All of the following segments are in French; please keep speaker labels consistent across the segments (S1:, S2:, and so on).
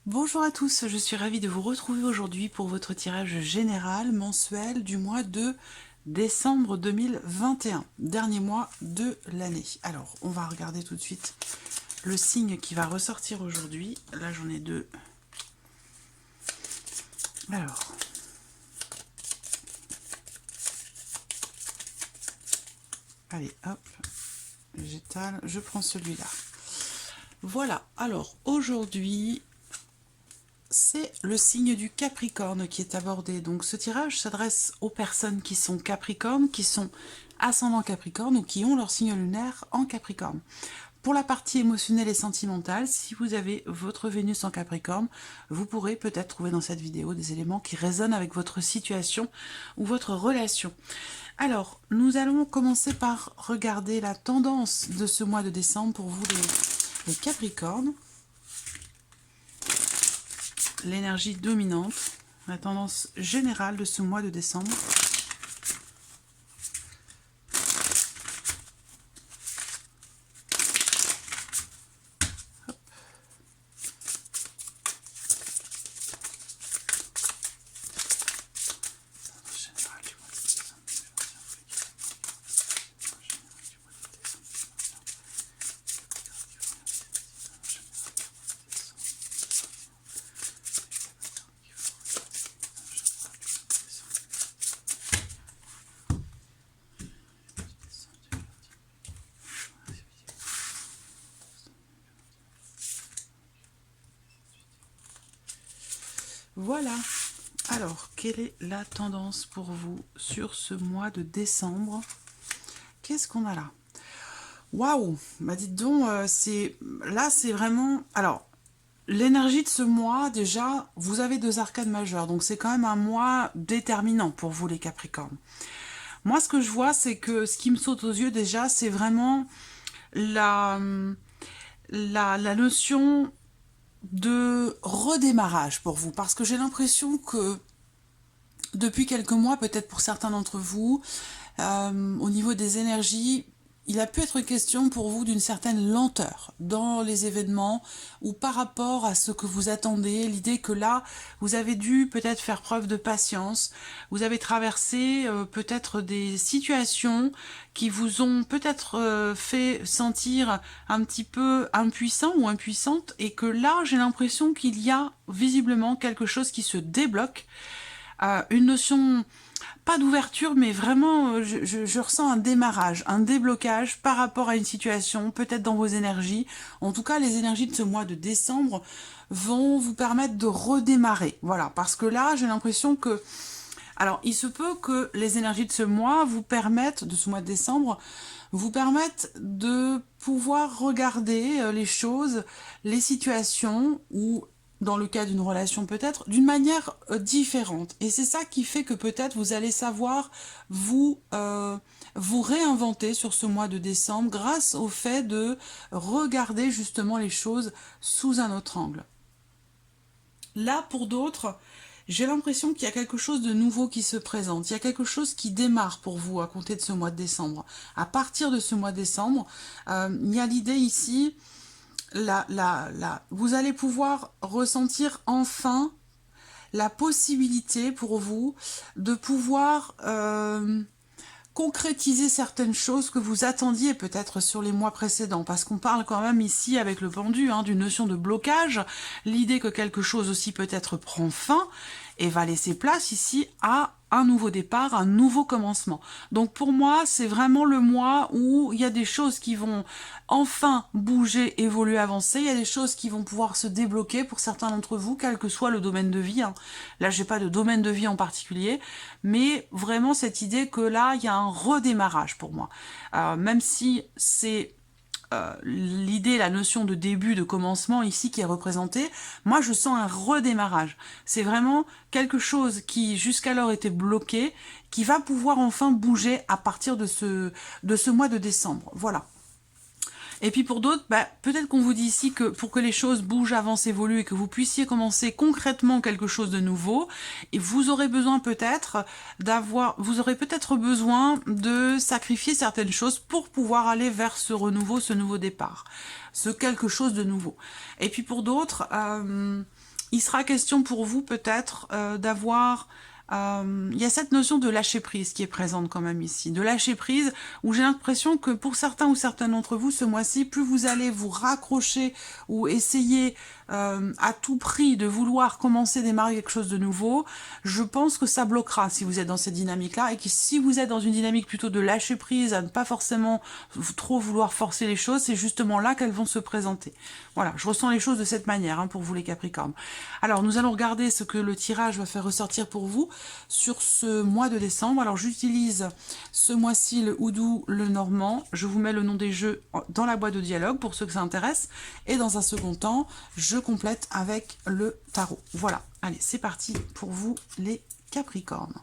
S1: Bonjour à tous, je suis ravie de vous retrouver aujourd'hui pour votre tirage général mensuel du mois de décembre 2021, dernier mois de l'année. Alors, on va regarder tout de suite le signe qui va ressortir aujourd'hui. Là, j'en ai deux. Alors, allez, hop, j'étale, je prends celui-là. Voilà, alors aujourd'hui, c'est le signe du Capricorne qui est abordé. Donc ce tirage s'adresse aux personnes qui sont Capricorne, qui sont ascendant Capricorne ou qui ont leur signe lunaire en Capricorne. Pour la partie émotionnelle et sentimentale, si vous avez votre Vénus en Capricorne, vous pourrez peut-être trouver dans cette vidéo des éléments qui résonnent avec votre situation ou votre relation. Alors, nous allons commencer par regarder la tendance de ce mois de décembre pour vous les Capricornes. L'énergie dominante, la tendance générale de ce mois de décembre. Voilà. Alors, quelle est la tendance pour vous sur ce mois de décembre? Qu'est-ce qu'on a là? Waouh! Bah dites donc, là c'est vraiment... Alors, l'énergie de ce mois, déjà, vous avez deux arcades majeures, donc c'est quand même un mois déterminant pour vous les Capricornes. Moi, ce que je vois, c'est que ce qui me saute aux yeux déjà, c'est vraiment la notion de redémarrage pour vous, parce que j'ai l'impression que depuis quelques mois, peut-être pour certains d'entre vous, au niveau des énergies, il a pu être question pour vous d'une certaine lenteur dans les événements ou par rapport à ce que vous attendez, l'idée que là, vous avez dû peut-être faire preuve de patience, vous avez traversé peut-être des situations qui vous ont peut-être fait sentir un petit peu impuissant ou impuissante et que là, j'ai l'impression qu'il y a visiblement quelque chose qui se débloque, une notion pas d'ouverture, mais vraiment, je ressens un démarrage, un déblocage par rapport à une situation, peut-être dans vos énergies. En tout cas, les énergies de ce mois de décembre vont vous permettre de redémarrer. Voilà, parce que là, j'ai l'impression que... Alors, il se peut que les énergies de ce mois vous permettent, de ce mois de décembre, vous permettent de pouvoir regarder les choses, les situations ou dans le cas d'une relation peut-être, d'une manière différente. Et c'est ça qui fait que peut-être vous allez savoir vous réinventer sur ce mois de décembre grâce au fait de regarder justement les choses sous un autre angle. Là, pour d'autres, j'ai l'impression qu'il y a quelque chose de nouveau qui se présente. Il y a quelque chose qui démarre pour vous à compter de ce mois de décembre. À partir de ce mois de décembre, il y a l'idée ici... vous allez pouvoir ressentir enfin la possibilité pour vous de pouvoir concrétiser certaines choses que vous attendiez peut-être sur les mois précédents, parce qu'on parle quand même ici avec le pendu d'une notion de blocage, l'idée que quelque chose aussi peut-être prend fin et va laisser place ici à un nouveau départ, un nouveau commencement. Donc pour moi, c'est vraiment le mois où il y a des choses qui vont enfin bouger, évoluer, avancer. Il y a des choses qui vont pouvoir se débloquer pour certains d'entre vous, quel que soit le domaine de vie. Là, j'ai pas de domaine de vie en particulier, mais vraiment cette idée que là, il y a un redémarrage pour moi. Même si c'est l'idée, la notion de début, de commencement ici qui est représentée, moi je sens un redémarrage. C'est vraiment quelque chose qui jusqu'alors était bloqué, qui va pouvoir enfin bouger à partir de ce mois de décembre. Voilà. Et puis pour d'autres, peut-être qu'on vous dit ici que pour que les choses bougent, avancent, évoluent et que vous puissiez commencer concrètement quelque chose de nouveau, et vous aurez besoin peut-être vous aurez peut-être besoin de sacrifier certaines choses pour pouvoir aller vers ce renouveau, ce nouveau départ, ce quelque chose de nouveau. Et puis pour d'autres, il sera question pour vous peut-être d'avoir... il y a cette notion de lâcher prise qui est présente quand même ici. De lâcher prise où j'ai l'impression que pour certains ou certaines d'entre vous, ce mois-ci, plus vous allez vous raccrocher ou essayer à tout prix de vouloir commencer, démarrer quelque chose de nouveau, je pense que ça bloquera si vous êtes dans cette dynamique-là et que si vous êtes dans une dynamique plutôt de lâcher prise, à ne pas forcément trop vouloir forcer les choses, c'est justement là qu'elles vont se présenter. Voilà, je ressens les choses de cette manière hein, pour vous les Capricornes. Alors nous allons regarder ce que le tirage va faire ressortir pour vous sur ce mois de décembre. Alors j'utilise ce mois-ci le Houdou, le Normand. Je vous mets le nom des jeux dans la boîte de dialogue pour ceux que ça intéresse. Et dans un second temps, je complète avec le tarot. Voilà, allez, c'est parti pour vous les Capricornes.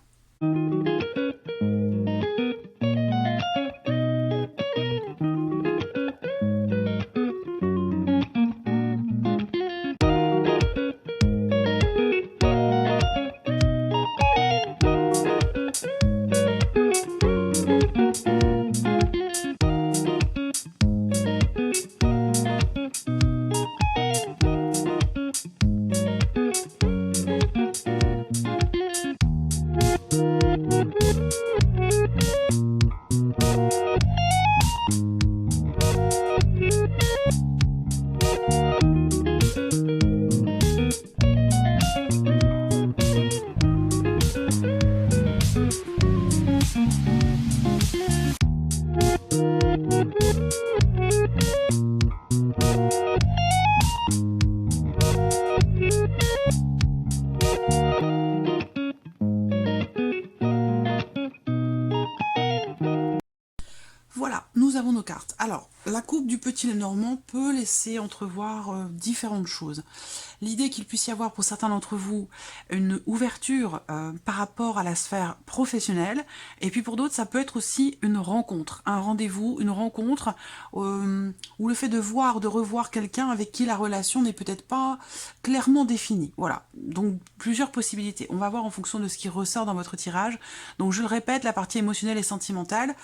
S1: Voilà, nous avons nos cartes. Alors, la coupe du petit Lenormand peut laisser entrevoir différentes choses. L'idée qu'il puisse y avoir pour certains d'entre vous une ouverture par rapport à la sphère professionnelle, et puis pour d'autres, ça peut être aussi une rencontre, un rendez-vous, une rencontre, ou le fait de voir, de revoir quelqu'un avec qui la relation n'est peut-être pas clairement définie. Voilà, donc plusieurs possibilités. On va voir en fonction de ce qui ressort dans votre tirage. Donc je le répète, la partie émotionnelle et sentimentale,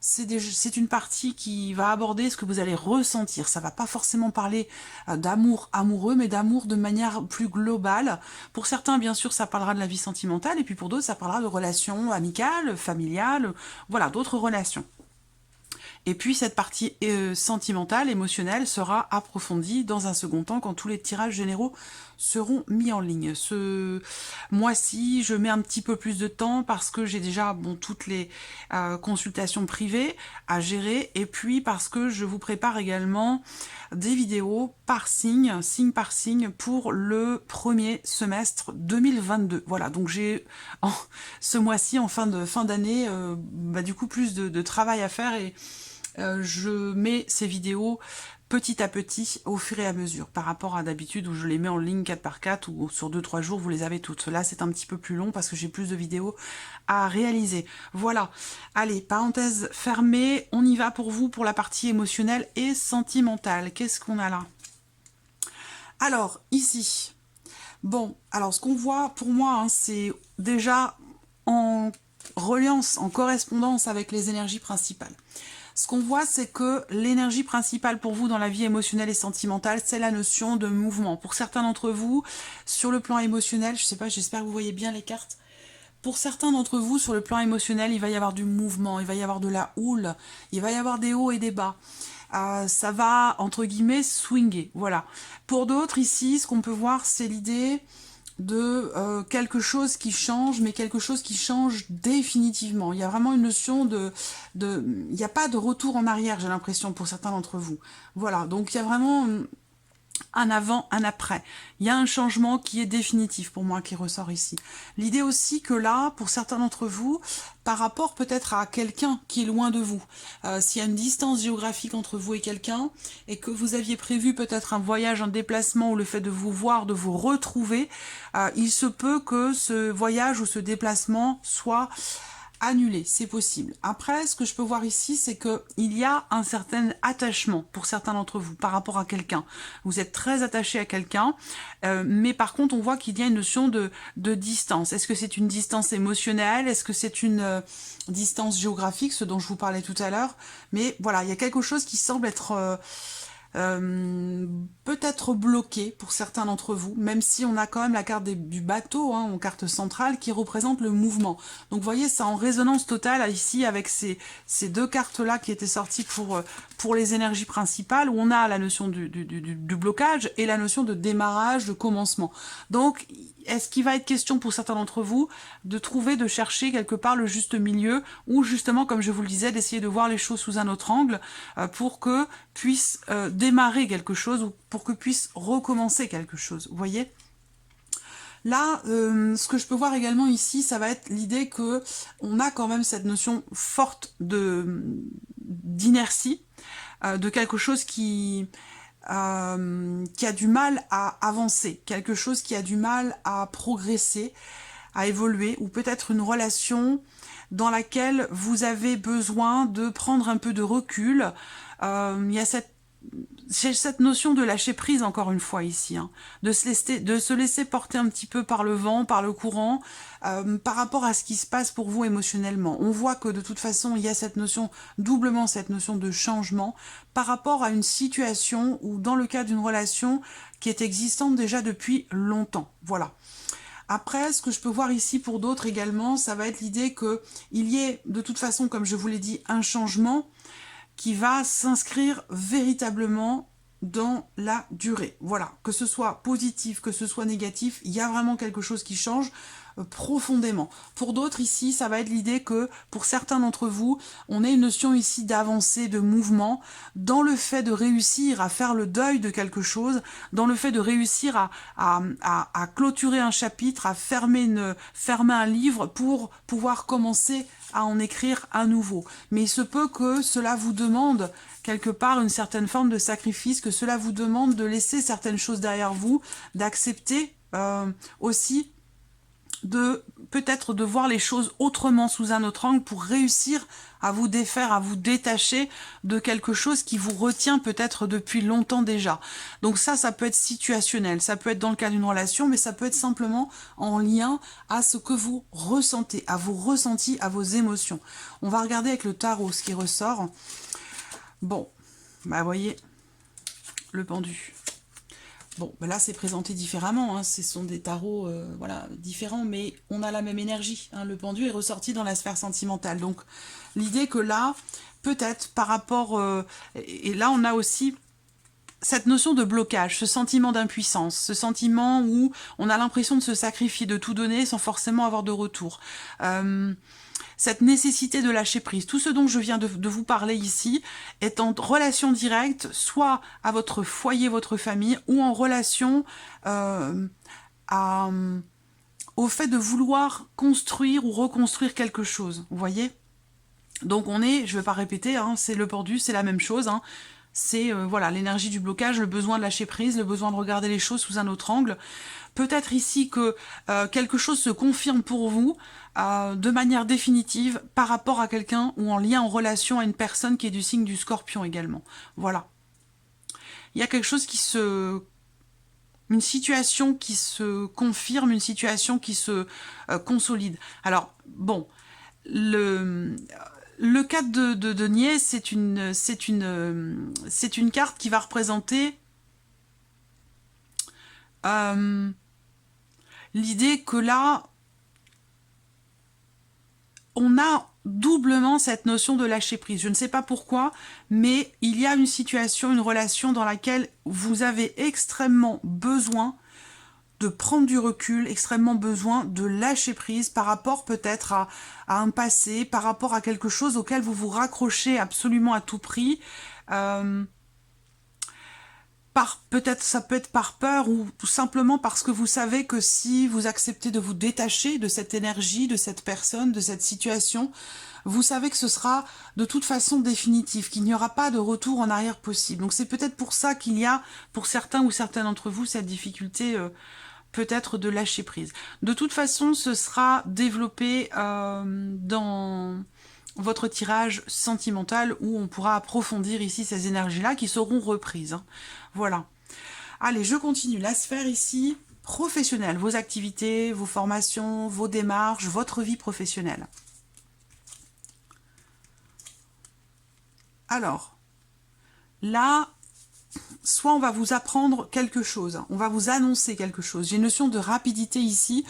S1: c'est une partie qui va aborder ce que vous allez ressentir. Ça va pas forcément parler d'amour amoureux, mais d'amour de manière plus globale. Pour certains, bien sûr, ça parlera de la vie sentimentale, et puis pour d'autres, ça parlera de relations amicales, familiales, voilà, d'autres relations. Et puis cette partie sentimentale, émotionnelle, sera approfondie dans un second temps quand tous les tirages généraux seront mis en ligne. Ce mois-ci, je mets un petit peu plus de temps parce que j'ai déjà toutes les consultations privées à gérer, et puis parce que je vous prépare également des vidéos par signe par signe pour le premier semestre 2022. Voilà, donc j'ai ce mois-ci, en fin d'année, du coup plus de travail à faire, et je mets ces vidéos petit à petit au fur et à mesure par rapport à d'habitude où je les mets en ligne 4 par 4 ou sur 2-3 jours vous les avez toutes. Là c'est un petit peu plus long parce que j'ai plus de vidéos à réaliser. Voilà, allez, parenthèse fermée, on y va pour vous pour la partie émotionnelle et sentimentale. Qu'est-ce qu'on a là? Alors ici, bon, alors ce qu'on voit pour moi, hein, c'est déjà en reliance, en correspondance avec les énergies principales. Ce qu'on voit, c'est que l'énergie principale pour vous dans la vie émotionnelle et sentimentale, c'est la notion de mouvement. Pour certains d'entre vous, sur le plan émotionnel, je sais pas, j'espère que vous voyez bien les cartes. Pour certains d'entre vous, sur le plan émotionnel, il va y avoir du mouvement, il va y avoir de la houle, il va y avoir des hauts et des bas. Ça va, entre guillemets, swinger, voilà. Pour d'autres, ici, ce qu'on peut voir, c'est l'idée de quelque chose qui change, mais quelque chose qui change définitivement. Il y a vraiment une notion il n'y a pas de retour en arrière, j'ai l'impression, pour certains d'entre vous. Voilà, donc il y a vraiment un avant, un après. Il y a un changement qui est définitif pour moi qui ressort ici. L'idée aussi que là, pour certains d'entre vous, par rapport peut-être à quelqu'un qui est loin de vous, s'il y a une distance géographique entre vous et quelqu'un, et que vous aviez prévu peut-être un voyage, un déplacement, ou le fait de vous voir, de vous retrouver, il se peut que ce voyage ou ce déplacement soit annulé, c'est possible. Après, ce que je peux voir ici, c'est que il y a un certain attachement pour certains d'entre vous par rapport à quelqu'un. Vous êtes très attaché à quelqu'un, mais par contre, on voit qu'il y a une notion de distance. Est-ce que c'est une distance émotionnelle? Est-ce que c'est une distance géographique, ce dont je vous parlais tout à l'heure? Mais voilà, il y a quelque chose qui semble être peut-être bloqué pour certains d'entre vous, même si on a quand même la carte du bateau, hein, en carte centrale, qui représente le mouvement. Donc vous voyez, c'est en résonance totale ici avec ces deux cartes-là qui étaient sorties pour les énergies principales, où on a la notion du blocage et la notion de démarrage, de commencement. Donc, est-ce qu'il va être question pour certains d'entre vous de trouver, de chercher quelque part le juste milieu, ou justement, comme je vous le disais, d'essayer de voir les choses sous un autre angle pour que puisse démarrer quelque chose, ou pour que puisse recommencer quelque chose, vous voyez? Là, ce que je peux voir également ici, ça va être l'idée que on a quand même cette notion forte d'inertie, de quelque chose qui a du mal à avancer, quelque chose qui a du mal à progresser, à évoluer, ou peut-être une relation dans laquelle vous avez besoin de prendre un peu de recul. Il y a cette notion de lâcher prise, encore une fois, ici, hein, de se laisser porter un petit peu par le vent, par le courant, par rapport à ce qui se passe pour vous émotionnellement. On voit que de toute façon, il y a cette notion, doublement cette notion de changement, par rapport à une situation ou dans le cas d'une relation qui est existante déjà depuis longtemps. Voilà. Après, ce que je peux voir ici pour d'autres également, ça va être l'idée qu'il y ait, de toute façon, comme je vous l'ai dit, un changement qui va s'inscrire véritablement dans la durée. Voilà, que ce soit positif, que ce soit négatif, il y a vraiment quelque chose qui change profondément. Pour d'autres ici, ça va être l'idée que pour certains d'entre vous, on a une notion ici d'avancée, de mouvement, dans le fait de réussir à faire le deuil de quelque chose, dans le fait de réussir à clôturer un chapitre, à fermer un livre pour pouvoir commencer à en écrire à nouveau. Mais il se peut que cela vous demande quelque part une certaine forme de sacrifice, que cela vous demande de laisser certaines choses derrière vous, d'accepter aussi de peut-être de voir les choses autrement, sous un autre angle, pour réussir à vous défaire, à vous détacher de quelque chose qui vous retient peut-être depuis longtemps déjà. Donc ça peut être situationnel, ça peut être dans le cas d'une relation, mais ça peut être simplement en lien à ce que vous ressentez, à vos ressentis, à vos émotions. On va regarder avec le tarot ce qui ressort. Bon, bah voyez, le pendu. Bon, ben là c'est présenté différemment, hein. Ce sont des tarots voilà, différents, mais on a la même énergie, hein. Le pendu est ressorti dans la sphère sentimentale. Donc l'idée que là, peut-être par rapport... et là on a aussi cette notion de blocage, ce sentiment d'impuissance, ce sentiment où on a l'impression de se sacrifier, de tout donner sans forcément avoir de retour. Cette nécessité de lâcher prise. Tout ce dont je viens de vous parler ici est en relation directe, soit à votre foyer, votre famille, ou en relation au fait de vouloir construire ou reconstruire quelque chose. Vous voyez? Donc on est, je ne vais pas répéter, hein, c'est le pendu, c'est la même chose. Hein. C'est voilà, l'énergie du blocage, le besoin de lâcher prise, le besoin de regarder les choses sous un autre angle. Peut-être ici que quelque chose se confirme pour vous de manière définitive par rapport à quelqu'un ou en lien, en relation à une personne qui est du signe du Scorpion également. Voilà. Il y a quelque chose une situation qui se confirme, une situation qui se consolide. Alors, bon, le cadre de denier, c'est une carte qui va représenter l'idée que là, on a doublement cette notion de lâcher prise. Je ne sais pas pourquoi, mais il y a une situation, une relation dans laquelle vous avez extrêmement besoin de prendre du recul, extrêmement besoin de lâcher prise par rapport peut-être à un passé, par rapport à quelque chose auquel vous vous raccrochez absolument à tout prix. Peut-être ça peut être par peur ou tout simplement parce que vous savez que si vous acceptez de vous détacher de cette énergie, de cette personne, de cette situation, vous savez que ce sera de toute façon définitif, qu'il n'y aura pas de retour en arrière possible. Donc c'est peut-être pour ça qu'il y a, pour certains ou certaines d'entre vous, cette difficulté peut-être de lâcher prise. De toute façon, ce sera développé dans votre tirage sentimental où on pourra approfondir ici ces énergies-là qui seront reprises. Hein. Voilà. Allez, je continue. La sphère ici, professionnelle, vos activités, vos formations, vos démarches, votre vie professionnelle. Alors, là, soit on va vous apprendre quelque chose, on va vous annoncer quelque chose. J'ai une notion de rapidité ici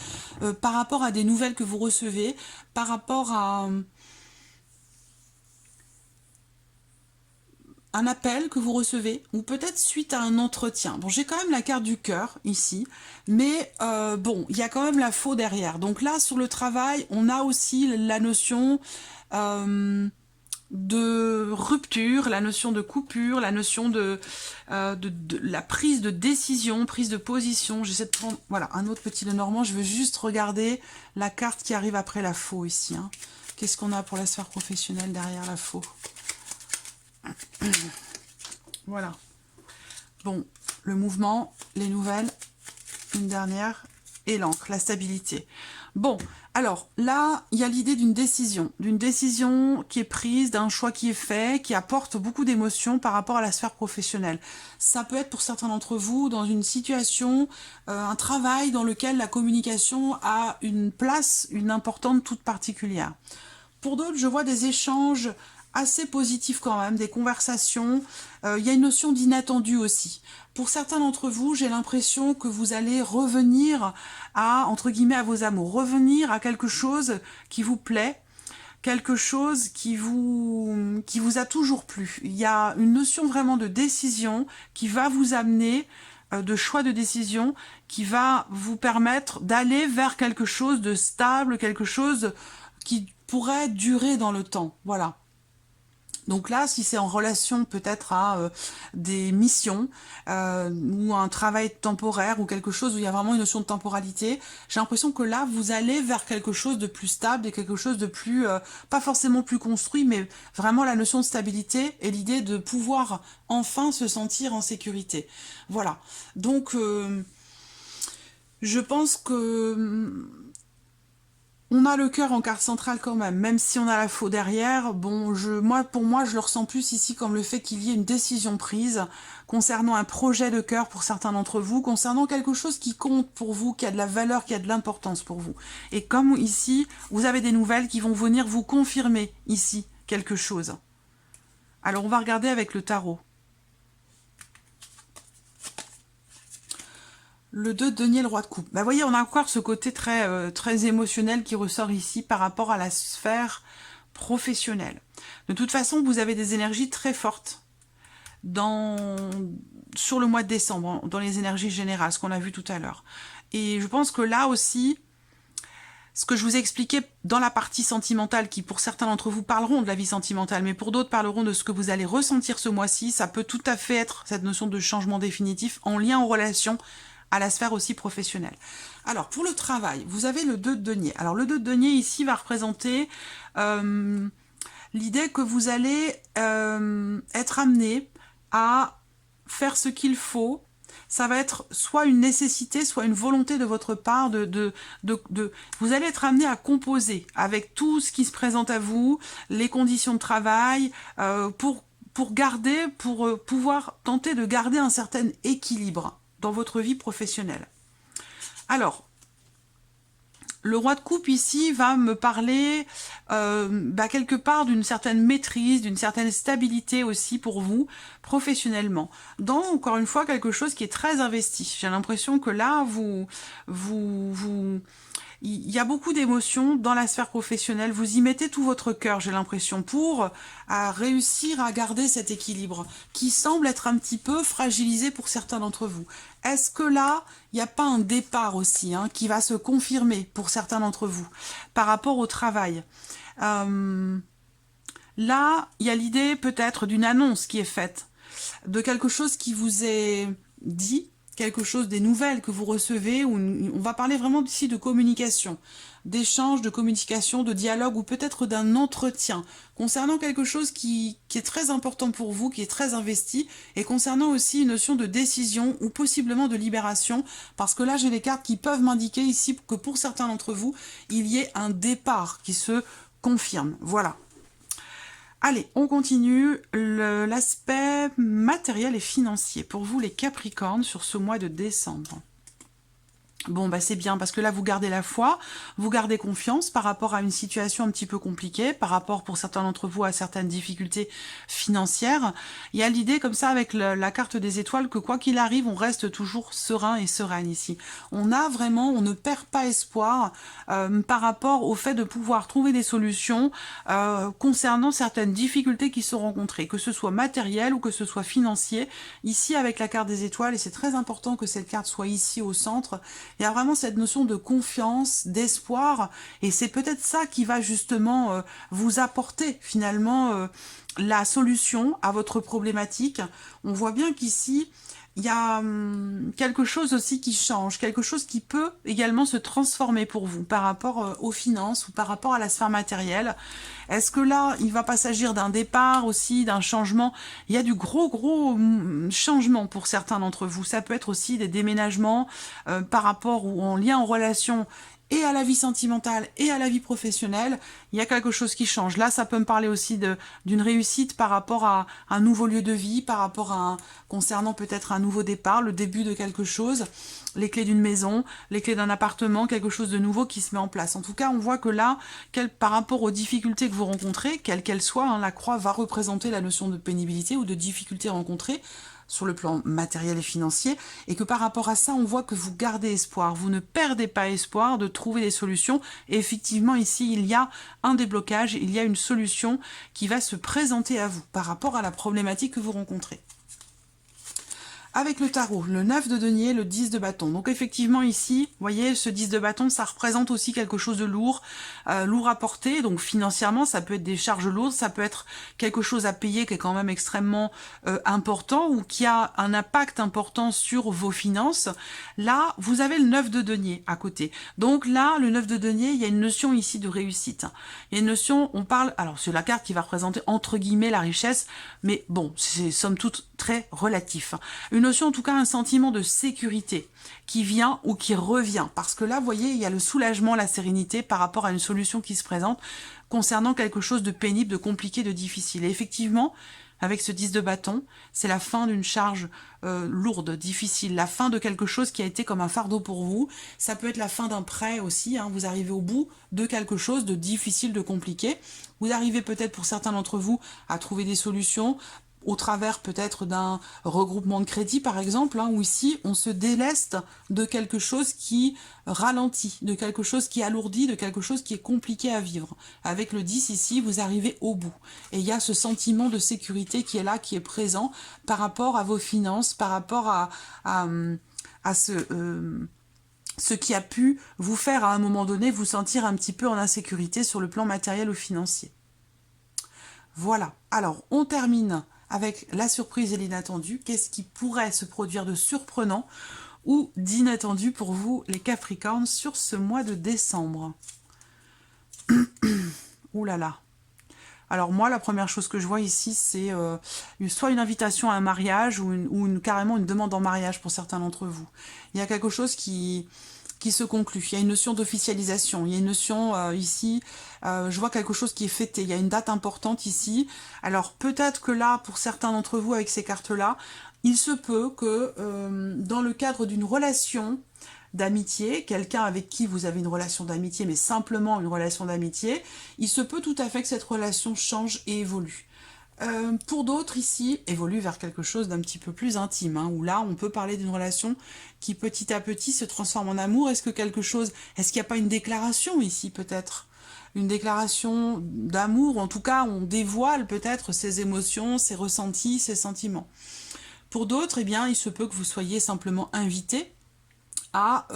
S1: par rapport à des nouvelles que vous recevez, par rapport à un appel que vous recevez, ou peut-être suite à un entretien. Bon, j'ai quand même la carte du cœur ici, mais bon, il y a quand même la faux derrière. Donc là, sur le travail, on a aussi la notion de rupture, la notion de coupure, la notion de la prise de décision, prise de position. J'essaie de prendre, voilà, un autre petit Lenormand. Je veux juste regarder la carte qui arrive après la faux ici. Hein. Qu'est-ce qu'on a pour la sphère professionnelle derrière la faux? Voilà. Bon, le mouvement, les nouvelles, une dernière, et l'encre, la stabilité. Bon, alors là, il y a l'idée d'une décision qui est prise, d'un choix qui est fait, qui apporte beaucoup d'émotions par rapport à la sphère professionnelle. Ça peut être pour certains d'entre vous dans une situation, un travail dans lequel la communication a une place, une importance toute particulière. Pour d'autres, je vois des échanges assez positifs quand même, des conversations. Il y a une notion d'inattendu aussi. Pour certains d'entre vous, j'ai l'impression que vous allez revenir à, entre guillemets, à vos amours, revenir à quelque chose qui vous plaît, quelque chose qui vous a toujours plu. Il y a une notion vraiment de décision qui va vous amener, de choix de décision, qui va vous permettre d'aller vers quelque chose de stable, quelque chose qui pourrait durer dans le temps. Voilà. Donc là, si c'est en relation peut-être à des missions ou un travail temporaire ou quelque chose où il y a vraiment une notion de temporalité, j'ai l'impression que là, vous allez vers quelque chose de plus stable et quelque chose de plus, pas forcément plus construit, mais vraiment la notion de stabilité et l'idée de pouvoir enfin se sentir en sécurité. Voilà. Donc, je pense que on a le cœur en carte centrale quand même si on a la faux derrière. Bon, pour moi, je le ressens plus ici comme le fait qu'il y ait une décision prise concernant un projet de cœur pour certains d'entre vous, concernant quelque chose qui compte pour vous, qui a de la valeur, qui a de l'importance pour vous. Et comme ici, vous avez des nouvelles qui vont venir vous confirmer ici quelque chose. Alors, on va regarder avec le tarot. Le 2 de denier, le roi de coupe. Bah, vous voyez, on a encore ce côté très émotionnel qui ressort ici par rapport à la sphère professionnelle. De toute façon, vous avez des énergies très fortes sur le mois de décembre, dans les énergies générales, ce qu'on a vu tout à l'heure. Et je pense que là aussi, ce que je vous ai expliqué dans la partie sentimentale, qui pour certains d'entre vous parleront de la vie sentimentale, mais pour d'autres parleront de ce que vous allez ressentir ce mois-ci, ça peut tout à fait être cette notion de changement définitif en lien en relation à la sphère aussi professionnelle. Alors, pour le travail, vous avez le 2 de denier. Alors, le 2 de denier, ici, va représenter l'idée que vous allez être amené à faire ce qu'il faut. Ça va être soit une nécessité, soit une volonté de votre part vous allez être amené à composer avec tout ce qui se présente à vous, les conditions de travail, pour pouvoir tenter de garder un certain équilibre dans votre vie professionnelle. Alors, le roi de coupe ici va me parler quelque part d'une certaine maîtrise, d'une certaine stabilité aussi pour vous, professionnellement. Dans, encore une fois, quelque chose qui est très investi. J'ai l'impression que là, il y a beaucoup d'émotions dans la sphère professionnelle. Vous y mettez tout votre cœur, j'ai l'impression, pour réussir à garder cet équilibre qui semble être un petit peu fragilisé pour certains d'entre vous. Est-ce que là, il n'y a pas un départ aussi qui va se confirmer pour certains d'entre vous par rapport au travail? Là, il y a l'idée peut-être d'une annonce qui est faite, de quelque chose qui vous est dit, quelque chose, des nouvelles que vous recevez, on va parler vraiment ici de communication, d'échange, de communication, de dialogue ou peut-être d'un entretien concernant quelque chose qui est très important pour vous, qui est très investi et concernant aussi une notion de décision ou possiblement de libération parce que là j'ai les cartes qui peuvent m'indiquer ici que pour certains d'entre vous, il y ait un départ qui se confirme. Voilà. Allez, on continue l'aspect matériel et financier pour vous les Capricornes sur ce mois de décembre. Bon, bah c'est bien parce que là, vous gardez la foi, vous gardez confiance par rapport à une situation un petit peu compliquée, par rapport pour certains d'entre vous à certaines difficultés financières. Il y a l'idée comme ça avec la carte des étoiles que quoi qu'il arrive, on reste toujours serein et sereine ici. On ne perd pas espoir par rapport au fait de pouvoir trouver des solutions concernant certaines difficultés qui sont rencontrées, que ce soit matériel ou que ce soit financier. Ici, avec la carte des étoiles, et c'est très important que cette carte soit ici au centre, il y a vraiment cette notion de confiance, d'espoir, et c'est peut-être ça qui va justement vous apporter finalement la solution à votre problématique. On voit bien qu'ici, il y a quelque chose aussi qui change, quelque chose qui peut également se transformer pour vous par rapport aux finances ou par rapport à la sphère matérielle. Est-ce que là, il ne va pas s'agir d'un départ aussi, d'un changement? Il y a du gros changement pour certains d'entre vous. Ça peut être aussi des déménagements par rapport ou en lien en relation et à la vie sentimentale et à la vie professionnelle, il y a quelque chose qui change. Là, ça peut me parler aussi d'une réussite par rapport à un nouveau lieu de vie, par rapport à concernant peut-être un nouveau départ, le début de quelque chose, les clés d'une maison, les clés d'un appartement, quelque chose de nouveau qui se met en place. En tout cas, on voit que là, par rapport aux difficultés que vous rencontrez, quelles qu'elles soient, hein, la croix va représenter la notion de pénibilité ou de difficulté rencontrée sur le plan matériel et financier, et que par rapport à ça, on voit que vous gardez espoir, vous ne perdez pas espoir de trouver des solutions, et effectivement ici, il y a un déblocage, il y a une solution qui va se présenter à vous par rapport à la problématique que vous rencontrez. Avec le tarot, le 9 de denier, le 10 de bâton. Donc effectivement ici, vous voyez, ce 10 de bâton, ça représente aussi quelque chose de lourd, lourd à porter. Donc financièrement, ça peut être des charges lourdes, ça peut être quelque chose à payer qui est quand même extrêmement important ou qui a un impact important sur vos finances. Là, vous avez le 9 de denier à côté. Donc là, le 9 de denier, il y a une notion ici de réussite. Il y a une notion, on parle, alors c'est la carte qui va représenter entre guillemets la richesse, mais bon, c'est somme toute très relatif. Une notion, en tout cas, un sentiment de sécurité qui vient ou qui revient. Parce que là, vous voyez, il y a le soulagement, la sérénité par rapport à une solution qui se présente concernant quelque chose de pénible, de compliqué, de difficile. Et effectivement, avec ce 10 de bâton, c'est la fin d'une charge lourde, difficile, la fin de quelque chose qui a été comme un fardeau pour vous. Ça peut être la fin d'un prêt aussi, hein. Vous arrivez au bout de quelque chose de difficile, de compliqué. Vous arrivez peut-être pour certains d'entre vous à trouver des solutions, au travers peut-être d'un regroupement de crédit par exemple, hein, où ici on se déleste de quelque chose qui ralentit, de quelque chose qui alourdit, de quelque chose qui est compliqué à vivre. Avec le 10 ici, vous arrivez au bout. Et il y a ce sentiment de sécurité qui est là, qui est présent par rapport à vos finances, par rapport à ce qui a pu vous faire à un moment donné vous sentir un petit peu en insécurité sur le plan matériel ou financier. Voilà, alors on termine avec la surprise et l'inattendu. Qu'est-ce qui pourrait se produire de surprenant ou d'inattendu pour vous, les Capricornes, sur ce mois de décembre? Ouh là là. Alors moi, la première chose que je vois ici, c'est soit une invitation à un mariage ou carrément une demande en mariage pour certains d'entre vous. Il y a quelque chose qui se conclut. Il y a une notion d'officialisation. Il y a une notion ici, je vois quelque chose qui est fêté. Il y a une date importante ici. Alors peut-être que là, pour certains d'entre vous avec ces cartes-là, il se peut que dans le cadre d'une relation d'amitié, quelqu'un avec qui vous avez une relation d'amitié, mais simplement une relation d'amitié, il se peut tout à fait que cette relation change et évolue. Pour d'autres ici, évolue vers quelque chose d'un petit peu plus intime, hein, où là on peut parler d'une relation qui petit à petit se transforme en amour. Est-ce qu'il n'y a pas une déclaration ici peut-être? Une déclaration d'amour, en tout cas on dévoile peut-être ses émotions, ses ressentis, ses sentiments. Pour d'autres, eh bien, il se peut que vous soyez simplement invité à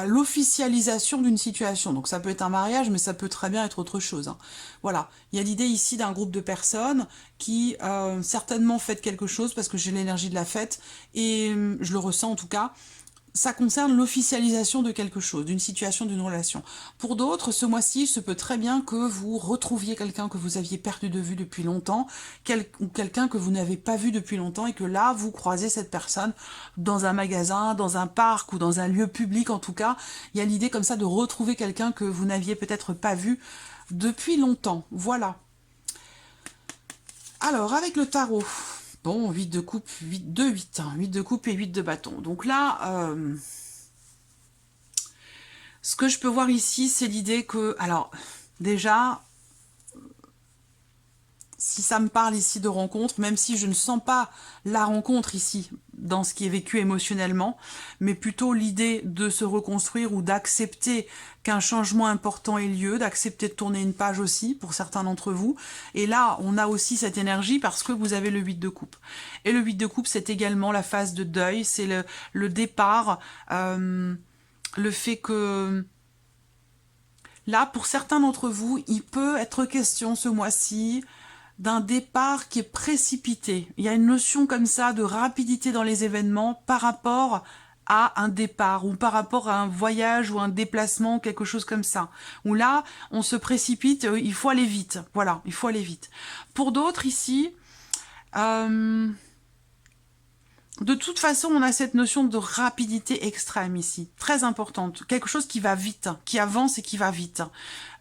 S1: l'officialisation d'une situation. Donc ça peut être un mariage, mais ça peut très bien être autre chose, hein. Voilà, il y a l'idée ici d'un groupe de personnes qui certainement fêtent quelque chose, parce que j'ai l'énergie de la fête, et je le ressens en tout cas. Ça concerne l'officialisation de quelque chose, d'une situation, d'une relation. Pour d'autres, ce mois-ci, il se peut très bien que vous retrouviez quelqu'un que vous aviez perdu de vue depuis longtemps, ou quelqu'un que vous n'avez pas vu depuis longtemps, et que là, vous croisez cette personne dans un magasin, dans un parc, ou dans un lieu public en tout cas. Il y a l'idée comme ça de retrouver quelqu'un que vous n'aviez peut-être pas vu depuis longtemps. Voilà. Alors, avec le tarot... Bon, 8 de coupe, 8 de 8. 8 de coupe et 8 de bâton. Donc là, ce que je peux voir ici, c'est l'idée que... Alors, déjà, si ça me parle ici de rencontre, même si je ne sens pas la rencontre ici, dans ce qui est vécu émotionnellement, mais plutôt l'idée de se reconstruire ou d'accepter qu'un changement important ait lieu, d'accepter de tourner une page aussi, pour certains d'entre vous. Et là, on a aussi cette énergie parce que vous avez le 8 de coupe. Et le 8 de coupe, c'est également la phase de deuil, c'est le départ, le fait que... Là, pour certains d'entre vous, il peut être question ce mois-ci d'un départ qui est précipité. Il y a une notion comme ça de rapidité dans les événements par rapport à un départ ou par rapport à un voyage ou un déplacement, quelque chose comme ça. Où là, on se précipite, il faut aller vite. Voilà, il faut aller vite. Pour d'autres ici, de toute façon, on a cette notion de rapidité extrême ici, très importante, quelque chose qui va vite, qui avance et qui va vite.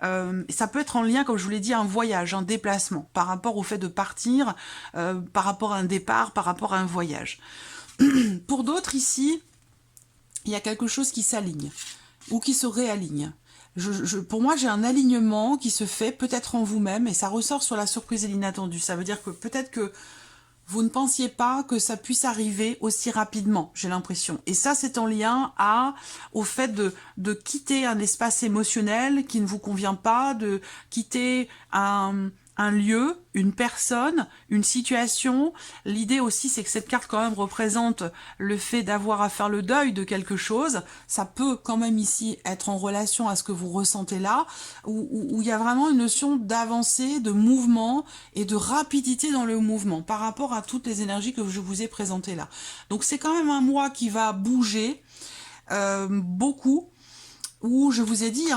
S1: Ça peut être en lien, comme je vous l'ai dit, un voyage, un déplacement, par rapport au fait de partir, par rapport à un départ, par rapport à un voyage. Pour d'autres ici, il y a quelque chose qui s'aligne, ou qui se réaligne. Pour moi, j'ai un alignement qui se fait peut-être en vous-même, et ça ressort sur la surprise et l'inattendu. Ça veut dire que peut-être que vous ne pensiez pas que ça puisse arriver aussi rapidement, j'ai l'impression. Et ça, c'est en lien au fait de quitter un espace émotionnel qui ne vous convient pas, de quitter un lieu, une personne, une situation. L'idée aussi, c'est que cette carte quand même représente le fait d'avoir à faire le deuil de quelque chose. Ça peut quand même ici être en relation à ce que vous ressentez là, où il y a vraiment une notion d'avancée, de mouvement et de rapidité dans le mouvement par rapport à toutes les énergies que je vous ai présentées là. Donc c'est quand même un mois qui va bouger beaucoup, où je vous ai dit,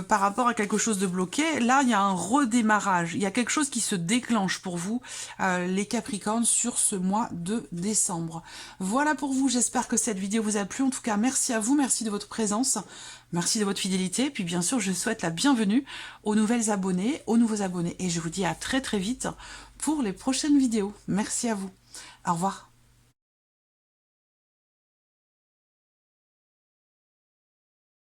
S1: par rapport à quelque chose de bloqué, là, il y a un redémarrage. Il y a quelque chose qui se déclenche pour vous, les Capricornes, sur ce mois de décembre. Voilà pour vous. J'espère que cette vidéo vous a plu. En tout cas, merci à vous. Merci de votre présence. Merci de votre fidélité. Puis, bien sûr, je souhaite la bienvenue aux nouvelles abonnés, aux nouveaux abonnés. Et je vous dis à très, très vite pour les prochaines vidéos. Merci à vous. Au revoir.